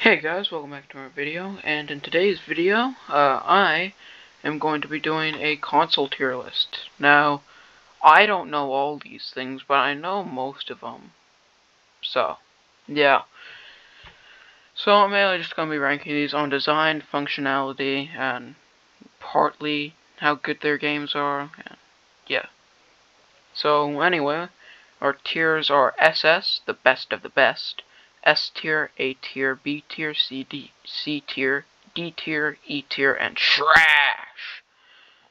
Hey guys, welcome back to our video, and in today's video, I am going to be doing a console tier list. Now, I don't know all these things, but I know most of them. So, yeah. So I'm mainly just going to be ranking these on design, functionality, and partly how good their games are, and yeah. So anyway, our tiers are SS, the best of the best, S tier, A tier, B tier, C tier, D tier, E tier, and trash.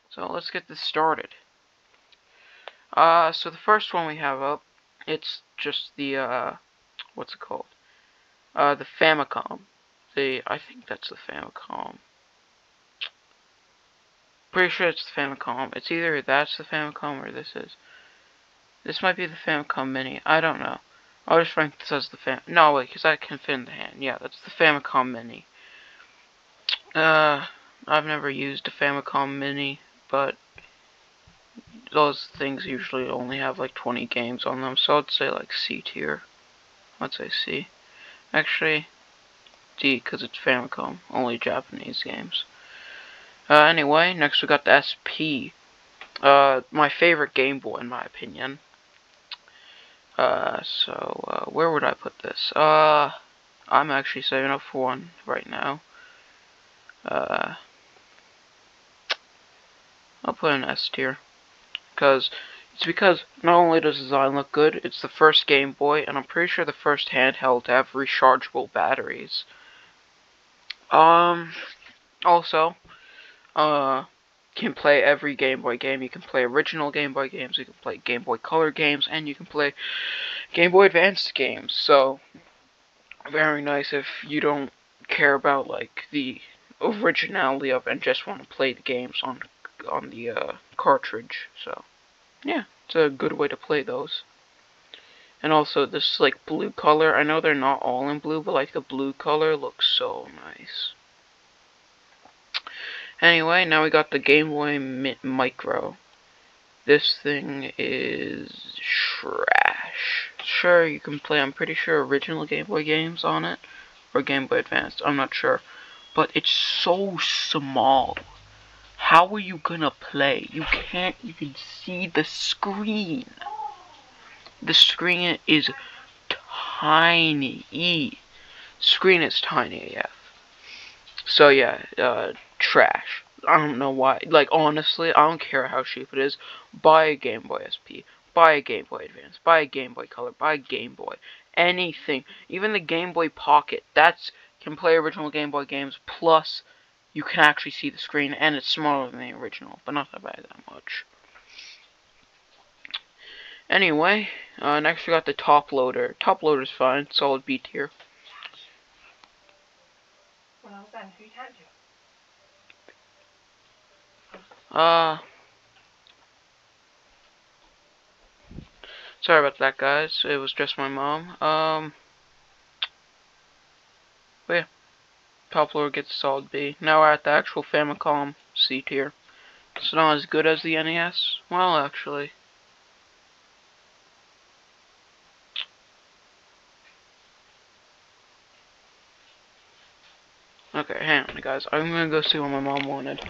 So let's get this started. So the first one we have up, it's just the what's it called? The Famicom. I think that's the Famicom. Pretty sure it's the Famicom. It's either that's the Famicom or this is. This might be the Famicom Mini. I don't know. I'll just rank this as the No, wait, because I can fit in the hand. Yeah, that's the Famicom Mini. I've never used a Famicom Mini, but those things usually only have like 20 games on them, so I'd say like C tier. I'd say C. Actually, D, because it's Famicom. Only Japanese games. Anyway, next we got the SP. My favorite Game Boy, in my opinion. Where would I put this? I'm actually saving up for one right now. I'll put an S tier. Because not only does the design look good, it's the first Game Boy, and I'm pretty sure the first handheld to have rechargeable batteries. Also, can play every Game Boy game. You can play original Game Boy games, you can play Game Boy Color games, and you can play Game Boy Advanced games. So, very nice if you don't care about like the originality of it and just want to play the games on the cartridge. So, yeah, it's a good way to play those. And also this like blue color, I know they're not all in blue, but like the blue color looks so nice. Anyway, now we got the Game Boy Micro. This thing is trash. Sure, you can play, I'm pretty sure, original Game Boy games on it, or Game Boy Advanced, I'm not sure. But it's so small. How are you gonna play? You can't even see the screen. The screen is tiny. Screen is tiny AF. So yeah, trash. I don't know why. Like, honestly, I don't care how cheap it is. Buy a Game Boy SP. Buy a Game Boy Advance. Buy a Game Boy Color. Buy a Game Boy. Anything. Even the Game Boy Pocket. Can play original Game Boy games. Plus, you can actually see the screen. And it's smaller than the original. But not by that much. Anyway, next we got the Top Loader. Top Loader's fine. Solid B tier. Sorry about that, guys. It was just my mom. But yeah, Top Loader gets a solid B. Now we're at the actual Famicom C tier. It's not as good as the NES. Well, actually. Okay, hang on, guys. I'm gonna go see what my mom wanted.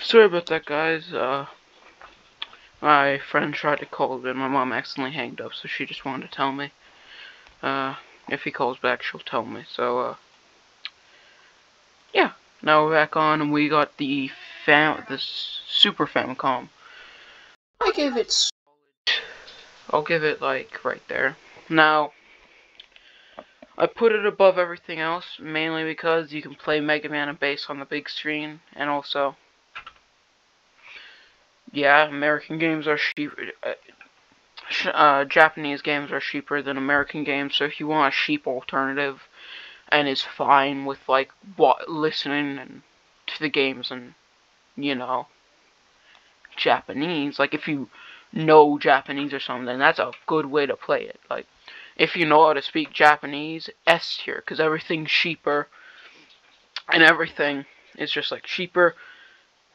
Sorry about that, guys. My friend tried to call, but my mom accidentally hanged up, so she just wanted to tell me. If he calls back, she'll tell me. So, yeah. Now we're back on, and we got the Super Famicom. I give it solid. I'll give it, like, right there. Now, I put it above everything else, mainly because you can play Mega Man and Bass on the big screen, and also, yeah, American games are Japanese games are cheaper than American games, so if you want a cheap alternative and is fine with like listening and to the games and Japanese, like if you know Japanese or something, that's a good way to play it. Like if you know how to speak Japanese, S tier, because everything's cheaper and everything is just like cheaper.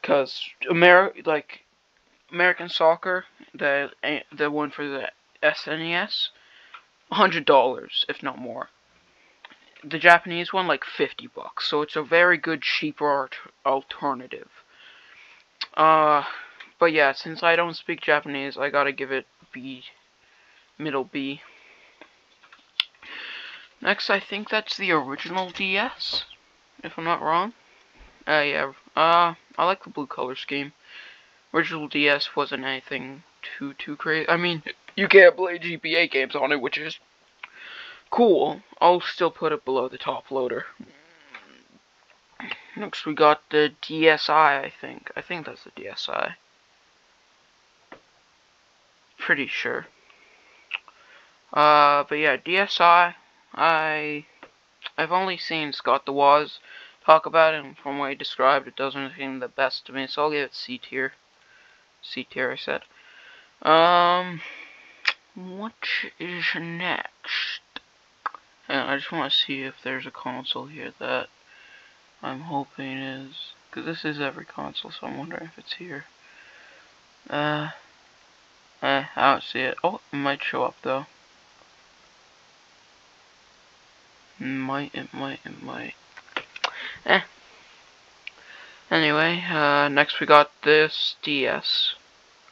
Because American soccer, the one for the SNES, $100 if not more. The Japanese one like $50, so it's a very good cheaper alternative. But yeah, since I don't speak Japanese, I gotta give it B, middle B. Next, I think that's the original DS, if I'm not wrong. Yeah. I like the blue color scheme. Original DS wasn't anything too crazy. I mean, you can't play GBA games on it, which is cool. I'll still put it below the top loader. Next, we got the DSi, I think. I think that's the DSi. Pretty sure. But yeah, DSi, I've only seen Scott the Woz talk about it, and from what he described, it doesn't seem the best to me, so I'll give it C tier. C tier, I said. What is next? I just want to see if there's a console here that I'm hoping is, because this is every console, so I'm wondering if it's here. I don't see it. Oh, it might show up though. It might. Anyway, next we got this DS.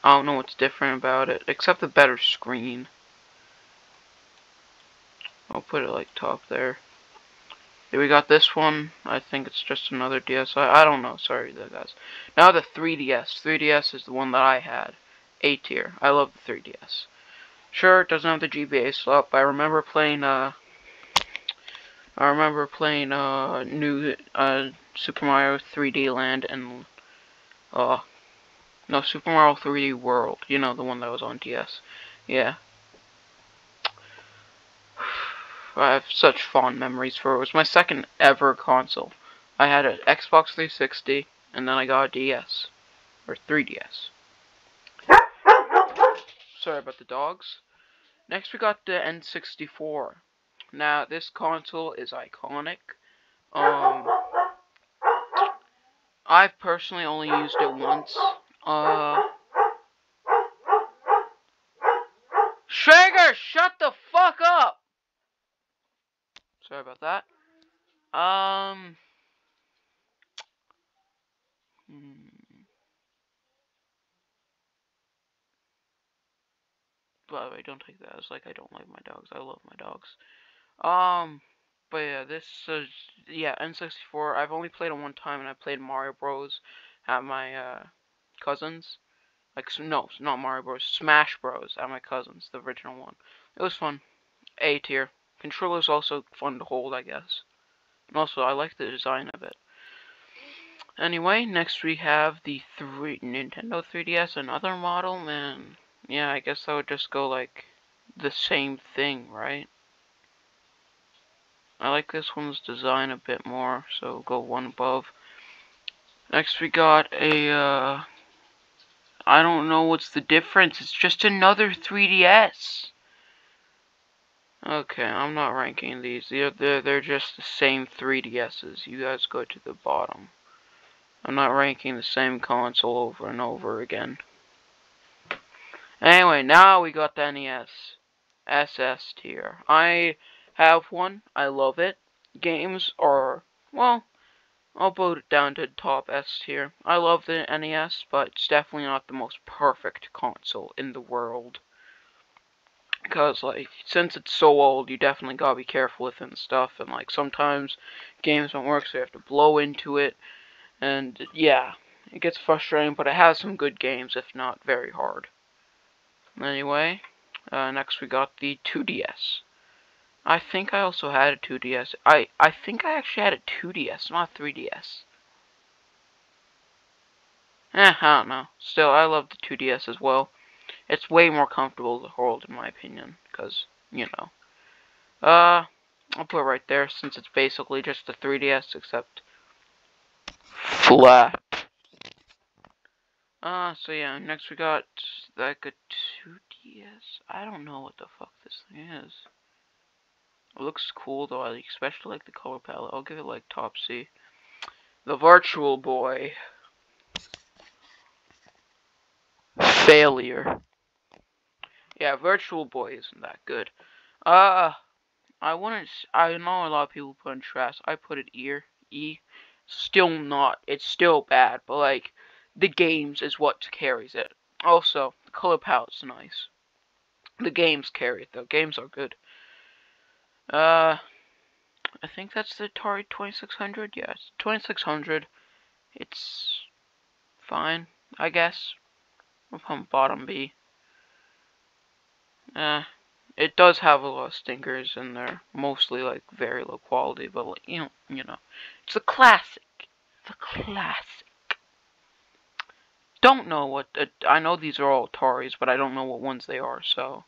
I don't know what's different about it, except the better screen. I'll put it like top there. Then we got this one. I think it's just another DSi. I don't know. Sorry, guys. Now the 3DS. 3DS is the one that I had. A tier. I love the 3DS. Sure, it doesn't have the GBA slot, but I remember playing new Super Mario 3D Land and no, Super Mario 3D World. You know, the one that was on DS. Yeah. I have such fond memories for it. It was my second ever console. I had an Xbox 360, and then I got a DS. Or 3DS. Sorry about the dogs. Next we got the N64. Now, this console is iconic. I've personally only used it once. Schrager, shut the fuck up! Sorry about that. By the way, don't take that as like I don't like my dogs. I love my dogs. But yeah, this is, yeah, N64. I've only played it one time, and I played Mario Bros. At my, cousin's. Like, no, not Mario Bros. Smash Bros. At my cousin's, the original one. It was fun. A tier. Controller's also fun to hold, I guess. And also, I like the design of it. Anyway, next we have the Nintendo 3DS, another model, man. Yeah, I guess that would just go like the same thing, right? I like this one's design a bit more, so go one above. Next we got a, I don't know what's the difference. It's just another 3DS. Okay, I'm not ranking these. They're just the same 3DSs. You guys go to the bottom. I'm not ranking the same console over and over again. Anyway, now we got the NES. SS tier. I have one. I love it. Games are, well, I'll put it down to top S tier. I love the NES, but it's definitely not the most perfect console in the world. Because, like, since it's so old, you definitely gotta be careful with it and stuff. And, like, sometimes games don't work, so you have to blow into it. And, yeah, it gets frustrating, but it has some good games, if not very hard. Anyway, next we got the 2DS. I think I also had a 2DS. I think I actually had a 2DS, not 3DS. I don't know. Still, I love the 2DS as well. It's way more comfortable to hold, in my opinion, because, you know. I'll put it right there, since it's basically just the 3DS, except flat. So yeah, next we got like a 2DS. I don't know what the fuck this thing is. It looks cool though, I especially like the color palette. I'll give it like top C. The Virtual Boy. Failure. Yeah, Virtual Boy isn't that good. I wouldn't. I know a lot of people put in trash. I put it E. Still not. It's still bad, but like the games is what carries it. Also, the color palette's nice. The games carry it though. Games are good. I think that's the Atari 2600. Yes, 2600. It's fine, I guess. I'll put bottom B. It does have a lot of stinkers in there, mostly like very low quality, but like, you know, it's a classic. It's a classic. Don't know what I know these are all Ataris, but I don't know what ones they are. So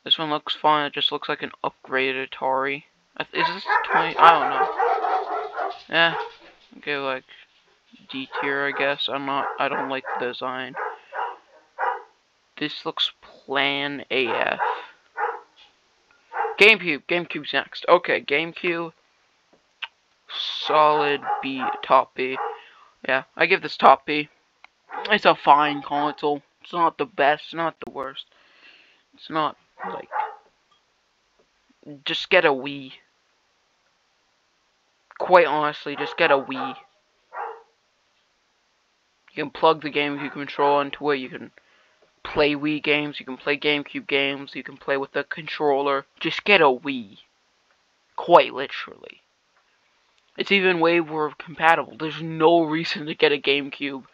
this one looks fine. It just looks like an upgraded Atari. Is this 20? I don't know. Yeah, okay, like D tier, I guess. I don't like the design. This looks plan AF. GameCube's next. Okay, GameCube. Solid B, top B. Yeah, I give this top B. It's a fine console. It's not the best, not the worst. It's not, like, just get a Wii. Quite honestly, just get a Wii. You can plug the GameCube controller into it, you can play Wii games, you can play GameCube games, you can play with the controller. Just get a Wii. Quite literally. It's even way more compatible. There's no reason to get a GameCube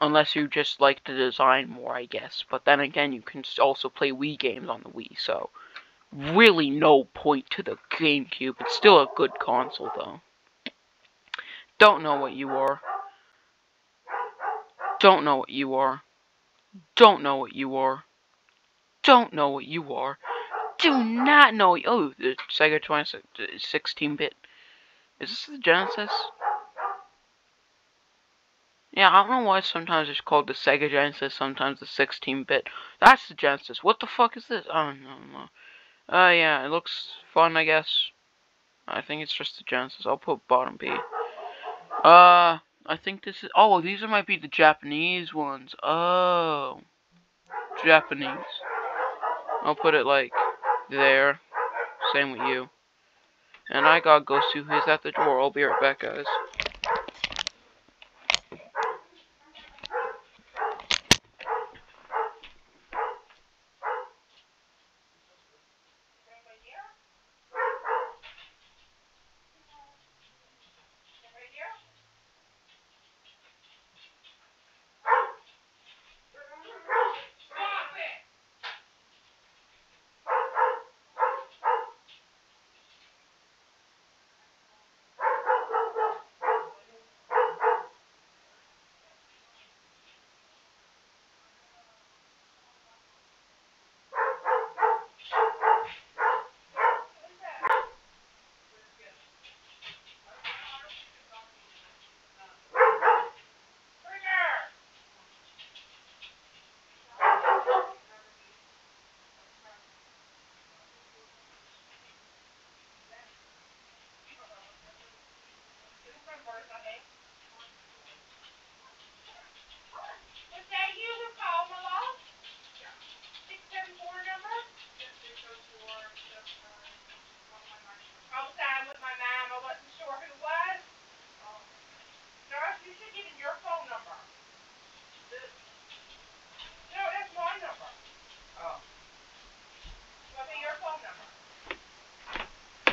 unless you just like the design more, I guess. But then again, you can also play Wii games on the Wii, so really no point to the GameCube. It's still a good console, though. Don't know what you are. Don't know what you are. Don't know what you are. Don't know what you are. Do not know. Oh, the Sega 16-bit. Is this the Genesis? Yeah, I don't know why sometimes it's called the Sega Genesis, sometimes the 16-bit. That's the Genesis. What the fuck is this? Oh, no. Yeah, it looks fun, I guess. I think it's just the Genesis. I'll put bottom B. I think this is... Oh, these might be the Japanese ones. Oh. Japanese. I'll put it, like, there. Same with you. And I gotta go see who's at the door. I'll be right back, guys.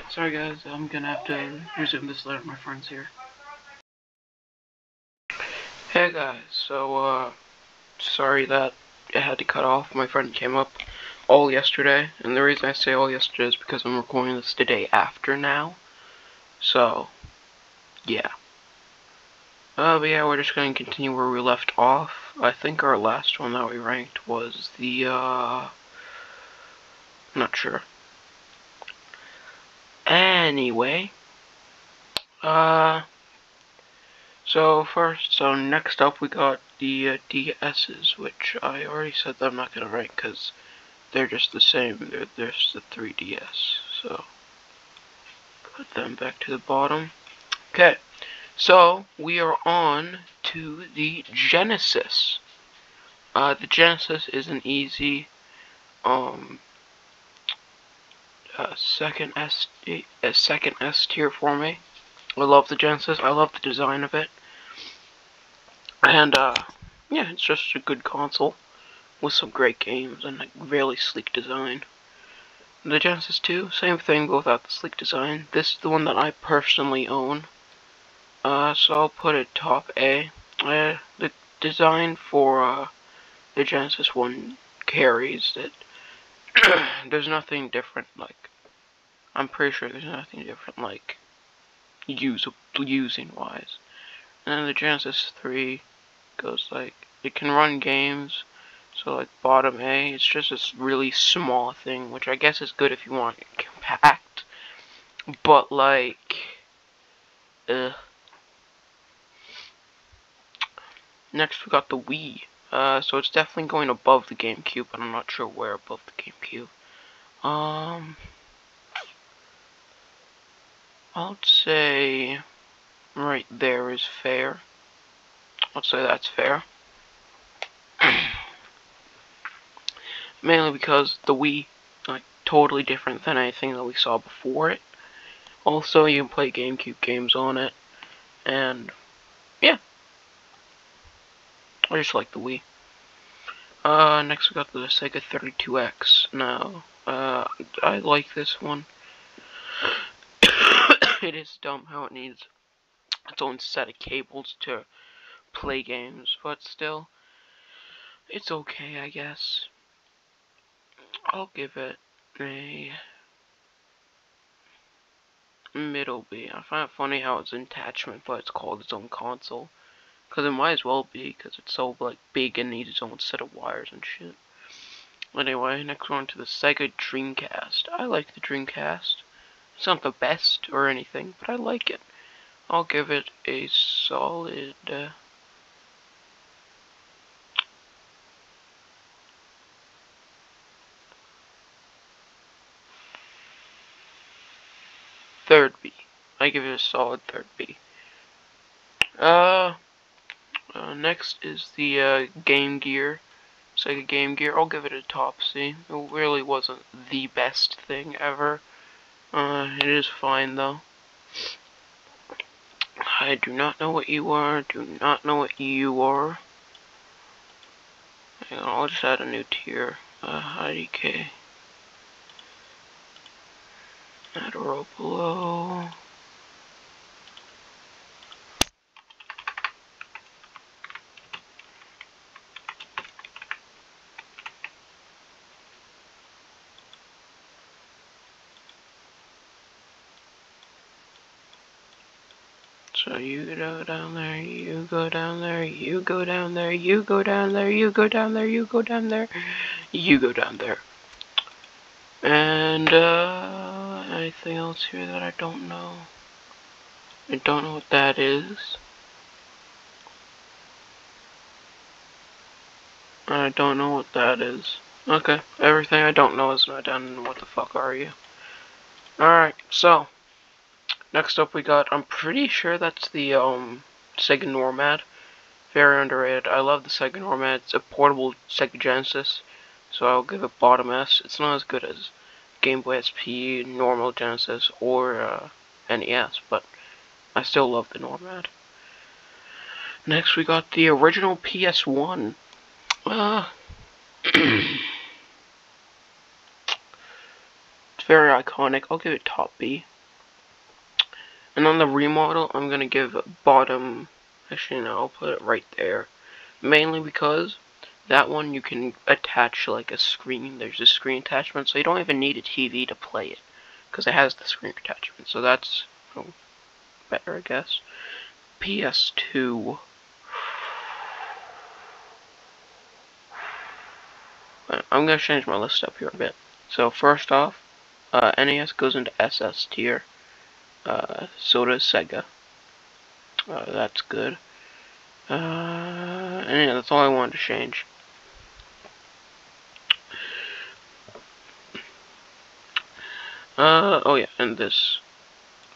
Sorry guys, I'm gonna have to resume this later. My friend's here. Hey guys, so sorry that it had to cut off. My friend came up all yesterday, and the reason I say all yesterday is because I'm recording this the day after now. So, yeah. But yeah, we're just going to continue where we left off. I think our last one that we ranked was the, not sure. Anyway, so next up we got the DS's, which I already said that I'm not going to rank because they're just the same. They're just the 3DS, so put them back to the bottom. Okay, so we are on to the Genesis. The Genesis is an easy, second S tier for me. I love the Genesis. I love the design of it, and yeah, it's just a good console with some great games and a really sleek design. The Genesis 2, same thing, but without the sleek design. This is the one that I personally own. So I'll put it top A. The design for the Genesis 1 carries it. There's nothing different, like, I'm pretty sure there's nothing different, like, using wise. And then the Genesis 3 goes, like, it can run games, so, like, bottom A, it's just this really small thing, which I guess is good if you want it compact, but, like, Next we got the Wii. So it's definitely going above the GameCube, but I'm not sure where above the GameCube. I'll say right there is fair. I'll say that's fair. Mainly because the Wii, like, totally different than anything that we saw before it. Also, you can play GameCube games on it, and yeah, I just like the Wii. Next we got the Sega 32X. Now, I like this one. It is dumb how it needs its own set of cables to play games, but still, it's okay, I guess. I'll give it a middle B. I find it funny how it's an attachment, but it's called its own console. Because it might as well be, because it's so, like, big and needs its own set of wires and shit. Anyway, next one to the Sega Dreamcast. I like the Dreamcast. It's not the best or anything, but I like it. I'll give it a solid third B. I give it a solid third B. Next is the Game Gear. Sega Game Gear. I'll give it a top C. It really wasn't the best thing ever. It is fine though. I do not know what you are. Do not know what you are. Hang on, I'll just add a new tier. IDK. Add a row below. So you go down there, you go down there, you go down there, you go down there, you go down there, you go down there, you go down there. And, anything else here that I don't know? I don't know what that is. I don't know what that is. Okay, everything I don't know is not done, and what the fuck are you? Alright, so, next up we got, I'm pretty sure that's the, Sega Nomad. Very underrated. I love the Sega Nomad. It's a portable Sega Genesis, so I'll give it bottom S. It's not as good as Game Boy SP, normal Genesis, or NES, but I still love the Nomad. Next we got the original PS1. It's very iconic. I'll give it top B. And on the remodel, I'm gonna give bottom. Actually, no, I'll put it right there. Mainly because that one you can attach like a screen. There's a screen attachment, so you don't even need a TV to play it, because it has the screen attachment. So that's better, I guess. PS2. I'm gonna change my list up here a bit. So first off, NES goes into SS tier. So does Sega. That's good. And yeah, that's all I wanted to change. Oh yeah, and this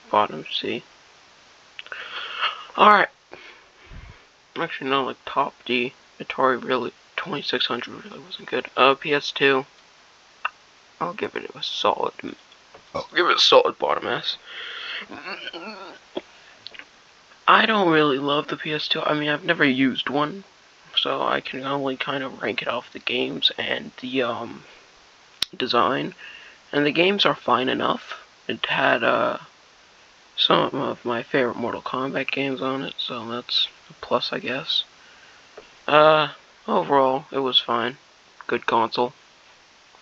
bottom C. Alright. Actually, no, like top D. Atari really, 2600 really wasn't good. PS2. I'll give it a solid. I'll give it a solid bottom S. I don't really love the PS2. I mean, I've never used one, so I can only kind of rank it off the games and the design. And the games are fine enough. It had some of my favorite Mortal Kombat games on it, so that's a plus, I guess. Overall, it was fine. Good console.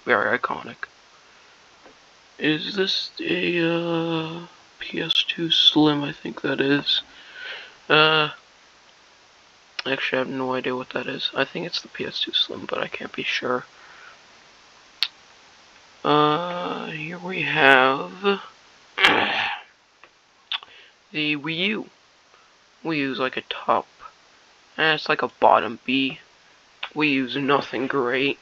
Very iconic. Is this a PS2 Slim? I think that is. Actually, I have no idea what that is. I think it's the PS2 Slim, but I can't be sure. Here we have the Wii U. Wii U's like a top. It's like a bottom B. Wii U's nothing great.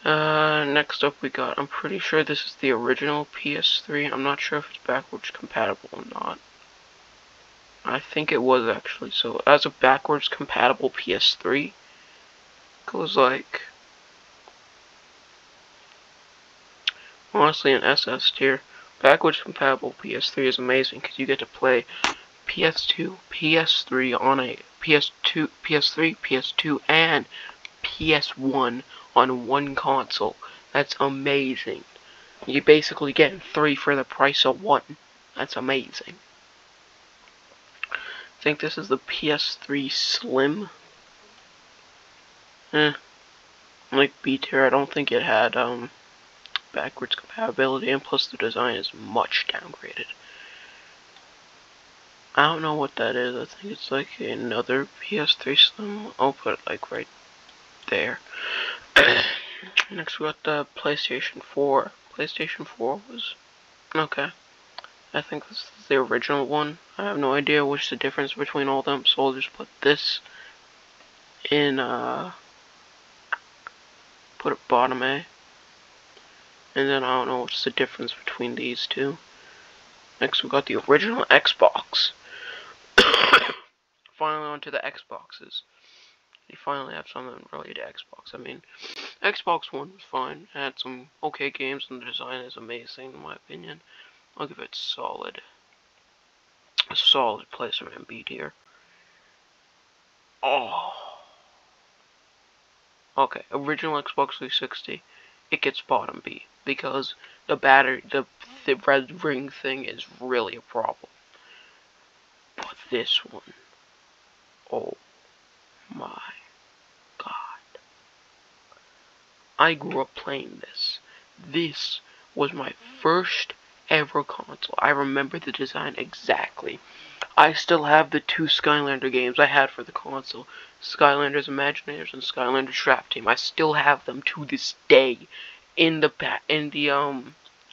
Next up we got, I'm pretty sure this is the original PS3. I'm not sure if it's backwards compatible or not. I think it was actually. So as a backwards compatible PS3, goes like, honestly, an SS tier. Backwards compatible PS3 is amazing because you get to play PS2, PS3 on a PS2, PS3, PS2, and PS1 on one console. That's amazing. You basically get 3 for the price of 1. That's amazing. I think this is the PS3 Slim. Like B tier, I don't think it had backwards compatibility, and plus the design is much downgraded. I don't know what that is. I think it's like another PS3 Slim. I'll put it like right there. Next we got the PlayStation 4. PlayStation 4 was okay. I think this is the original one. I have no idea what's the difference between all of them, so I'll just put this in, put it bottom A. And then I don't know what's the difference between these two. Next we got the original Xbox. Finally onto the Xboxes. You finally have something related to Xbox. I mean, Xbox One was fine. It had some okay games, and the design is amazing in my opinion. I'll give it a solid placement in B tier. Oh. Okay, original Xbox 360, it gets bottom B because the battery, the red ring thing is really a problem. But this one, oh my god. I grew up playing this. This was my first ever console. I remember the design exactly. I still have the 2 Skylander games I had for the console. Skylanders Imaginators and Skylanders Trap Team. I still have them to this day in the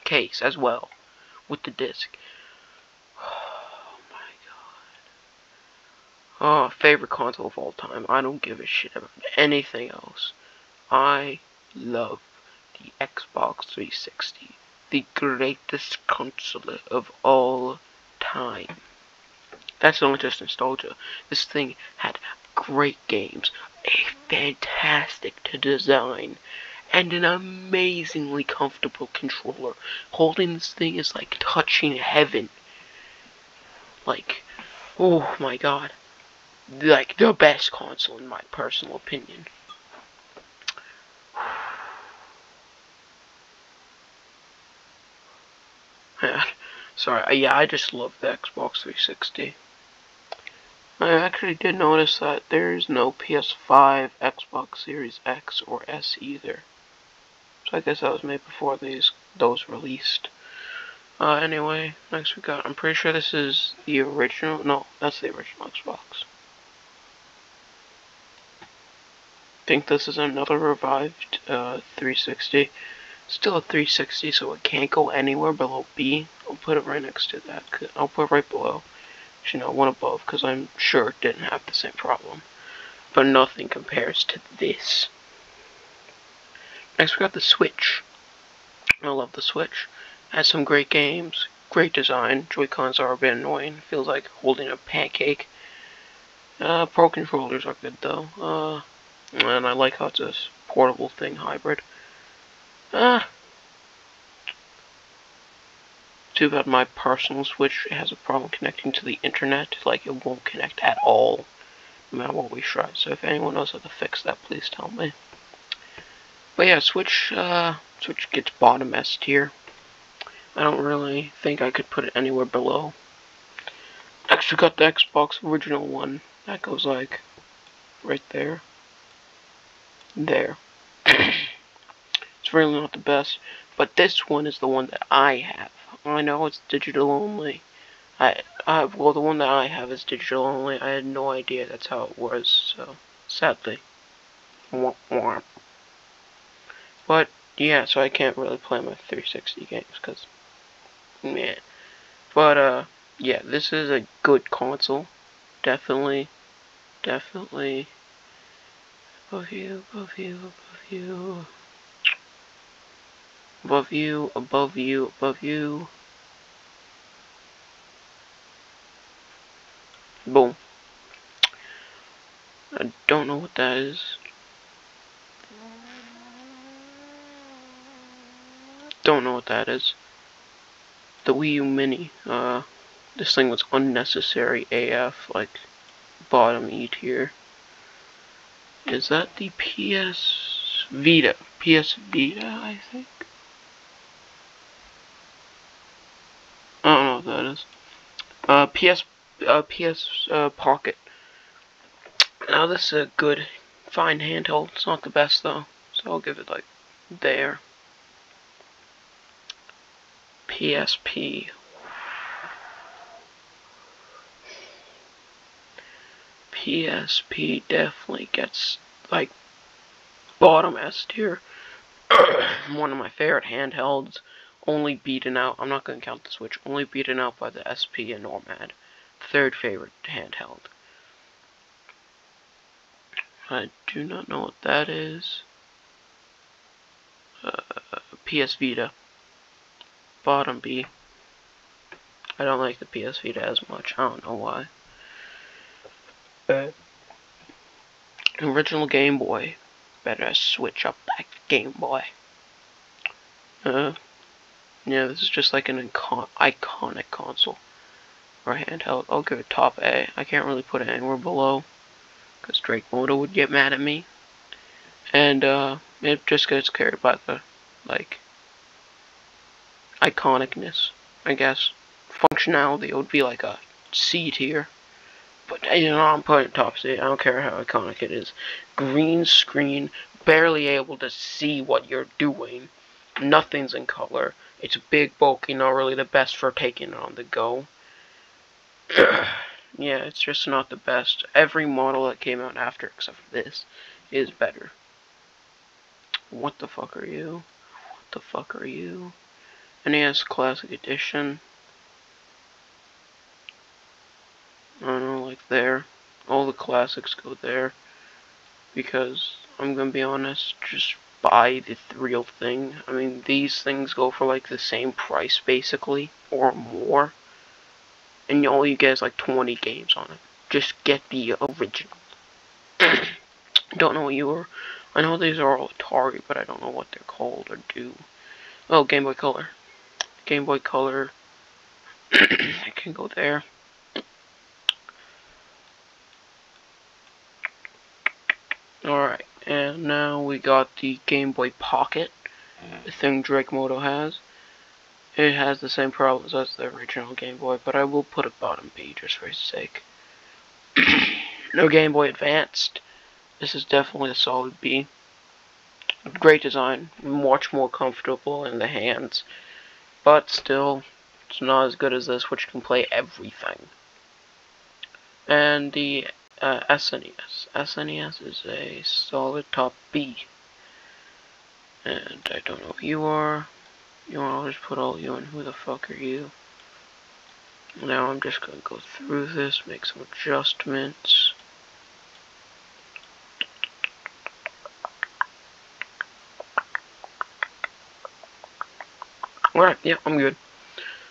case as well with the disc. Oh my god. Oh, favorite console of all time. I don't give a shit about anything else. I love the Xbox 360. The greatest console of all time. That's not just nostalgia. This thing had great games, a fantastic design, and an amazingly comfortable controller. Holding this thing is like touching heaven. Like, oh my god. Like, the best console in my personal opinion. Sorry, yeah, I just love the Xbox 360. I actually did notice that there's no PS5, Xbox Series X, or S either. So I guess that was made before those released. Anyway, next we got, I'm pretty sure this is the original, no, that's the original Xbox. I think this is another revived 360. Still a 360, so it can't go anywhere below B. I'll put it right next to that. I'll put it right below. Actually, no, one above, because I'm sure it didn't have the same problem. But nothing compares to this. Next we got the Switch. I love the Switch. Has some great games, great design. Joy-Cons are a bit annoying. Feels like holding a pancake. Pro controllers are good though. And I like how it's a portable thing, hybrid. Too bad my personal Switch has a problem connecting to the internet. Like, it won't connect at all, no matter what we try. So if anyone knows how to fix that, please tell me. But yeah, Switch gets bottom S tier. I don't really think I could put it anywhere below. Next we got the Xbox original one. That goes like right there. There. It's really not the best, but this one is the one that I have. I know it's digital only. Well, the one that I have is digital only. I had no idea that's how it was, so sadly. But yeah, so I can't really play my 360 games because, man. But yeah, this is a good console. Definitely. Above you, above you, above you. Above you, above you, above you. Boom. I don't know what that is. Don't know what that is. The Wii U Mini. This thing was unnecessary AF, like bottom E tier. Is that the PS Vita? PS Vita, I think? I don't know what that is. PS Pocket. Now this is a good, fine handheld. It's not the best though, so I'll give it like there. PSP. PSP definitely gets like bottom S tier. One of my favorite handhelds. Only beaten out, I'm not going to count the Switch, only beaten out by the SP and Nomad. Third favorite handheld. I do not know what that is. PS Vita. Bottom B. I don't like the PS Vita as much, I don't know why. Original Game Boy. Better switch up that Game Boy. Yeah, this is just like an iconic console. Or handheld. I'll give it top A. I can't really put it anywhere below, because Drake Moto would get mad at me. And, it just gets carried by the, like, iconicness, I guess. Functionality, it would be like a C tier. But, you know, I'm putting it top C. I don't care how iconic it is. Green screen, barely able to see what you're doing. Nothing's in color. It's big, bulky, not really the best for taking it on the go. Yeah, it's just not the best. Every model that came out after, except for this, is better. What the fuck are you? What the fuck are you? NES Classic Edition. I don't know, like there. All the classics go there. Because, I'm gonna be honest, just buy the real thing. I mean, these things go for like the same price, basically, or more. And all you get is like 20 games on it. Just get the original. Don't know what you were. I know these are all Atari, but I don't know what they're called or do. Oh, Game Boy Color. Game Boy Color. I can go there. Alright, and now we got the Game Boy Pocket. The thing Drake Moto has. It has the same problems as the original Game Boy, but I will put it bottom B just for his sake. No Game Boy Advanced. This is definitely a solid B. Great design, much more comfortable in the hands, but still, It's not as good as this, which can play everything. And the SNES. SNES is a solid top B. And I don't know who you are. I'll just put all you in. Who the fuck are you? Now I'm just gonna go through this, make some adjustments. Alright, yeah, I'm good.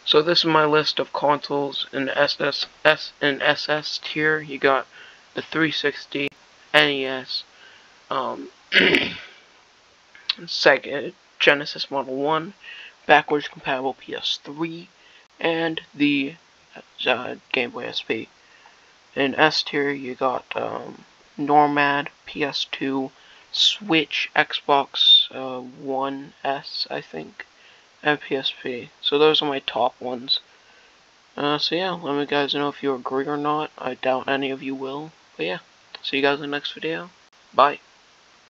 So this is my list of consoles in the SS tier. You got the 360, NES, Sega Genesis Model 1, backwards compatible PS3, and the Game Boy SP. In S tier, you got Nomad, PS2, Switch, Xbox One S, I think, and PSP. So those are my top ones. So yeah, let me guys know if you agree or not. I doubt any of you will. But yeah, see you guys in the next video. Bye.